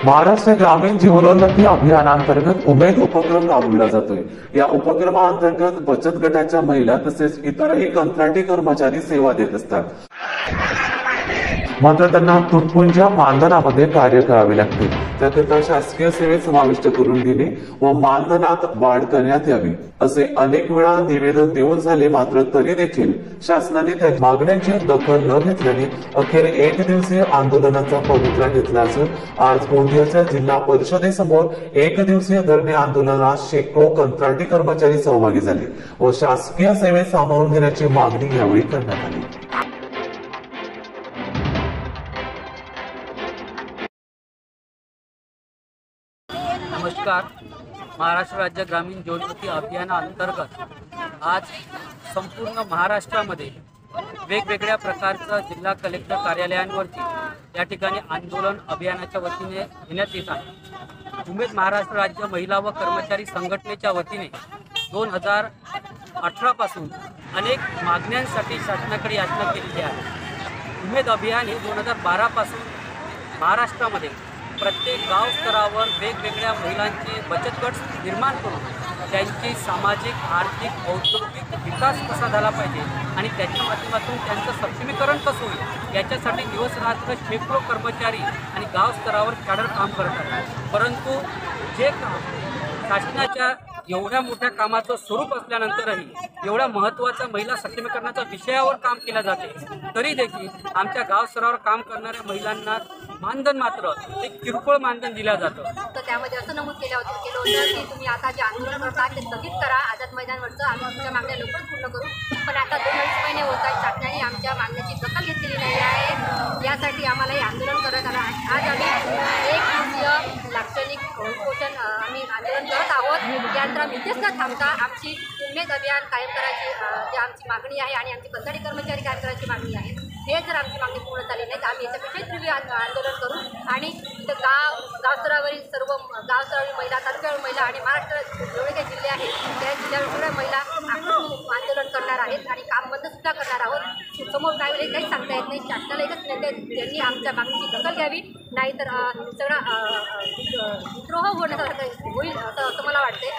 महाराष्ट्र ग्रामीण जीवनोन्नती अभियानांतर्गत उमेद उपक्रम राबविला जातोय। या उपक्रमाअंतर्गत बचत गटाच्या महिला तसेच इतरही कंत्राटी कर्मचारी सेवा देत असतात, मात्र त्यांना तुटपुंज्या मानधनामध्ये कार्य करावे लागते। त्याकरिता शासकीय सेवेत समाविष्ट करून घेणे व मानधनात वाढ करण्यात यावी असे अनेक वेळा निवेदन देऊन झाले, मात्र तरी देखील शासनाने त्या मागण्यांची दखल न घेतल्याने अखेर एक दिवसीय आंदोलनाचा पवित्रा घेतला असून आज गोंदियाच्या जिल्हा परिषदेसमोर एक दिवसीय धरणे आंदोलनात शेकडो कंत्राटी कर्मचारी सहभागी झाले व शासकीय सेवेत सामावून घेण्याची मागणी यावेळी करण्यात आली। नमस्कार। महाराष्ट्र राज्य ग्रामीण जीवनोन्नती अभियानाअंतर्गत आज संपूर्ण महाराष्ट्रामध्ये वेगवेगळ्या प्रकारचं जिल्हा कलेक्टर कार्यालयांवरती या ठिकाणी आंदोलन अभियानाच्या वतीने घेण्यात येत आहे। उमेद महाराष्ट्र राज्य महिला व कर्मचारी संघटनेच्या वतीने 2018 पासून अनेक मागण्यांसाठी शासनाकडे याचना केलेली आहे। उमेद अभियान हे 2012 पासून महाराष्ट्रामध्ये प्रत्येक गाव स्तरावर वेगवेगळ्या महिलांचे बचत गट निर्माण करून त्यांची सामाजिक, आर्थिक, औद्योगिक विकास कसा झाला पाहिजे आणि त्याच्या माध्यमातून त्यांचं सक्षमीकरण कसं होईल याच्यासाठी दिवस रात्र शेकडो कर्मचारी आणि गाव स्तरावर कॅडर काम करत आहेत। परंतु जे काम शासनाच्या एवढ्या मोठ्या कामाचं स्वरूप असल्यानंतरही एवढ्या महत्त्वाचा महिला सक्षमीकरणाचा विषयावर काम केले जाते, तरी देखील आमच्या गाव स्तरावर काम करणाऱ्या महिलांना मानधन मात्र एक किरकोळ मानधन दिलं जातं। तर त्यामध्ये असं नमूद केलं होतं की तुम्ही आता जे आंदोलन करता ते स्थगित करा, आझाद मैदानवरचं आम्ही तुमच्या मागण्या लवकरच पूर्ण करू। पण आता 2-2.5 महिने होत आहेत, शासनाने आमच्या मागण्याची दखल घेतलेली नाही आहे। यासाठी आम्हाला हे आंदोलन करण्यात आलं आहे। आज आम्ही एक दिवसीय लाक्षणिक उपोषण आम्ही आंदोलन करत आहोत। त्यानंतर आम्ही इथेच न थांबता आमची उमेद अभियान कायम करायची जी आमची मागणी आहे आणि आमची कंत्राटी कर्मचारी कायम करायची मागणी आहे। हे जर आमची मागणी पूर्ण झाली नाही तर आम्ही याच्यापेक्षा तीव्र आंदोलन करू आणि इथं गाव स्तरावरील सर्व गाव स्तरावरील महिला, तालुक्यावरील महिला आणि महाराष्ट्रात जेवढे काही जिल्हे आहेत त्या जिल्ह्यावर सगळ्या महिला आंदोलन करणार आहेत आणि काम बंद सुद्धा करणार आहोत। समोर काय होईल काहीच सांगता येत नाही। शासनाला एकच त्यांनी आमच्या मागणीची दखल घ्यावी, नाहीतर सगळा विद्रोह होण्यासारखं होईल असं मला वाटते।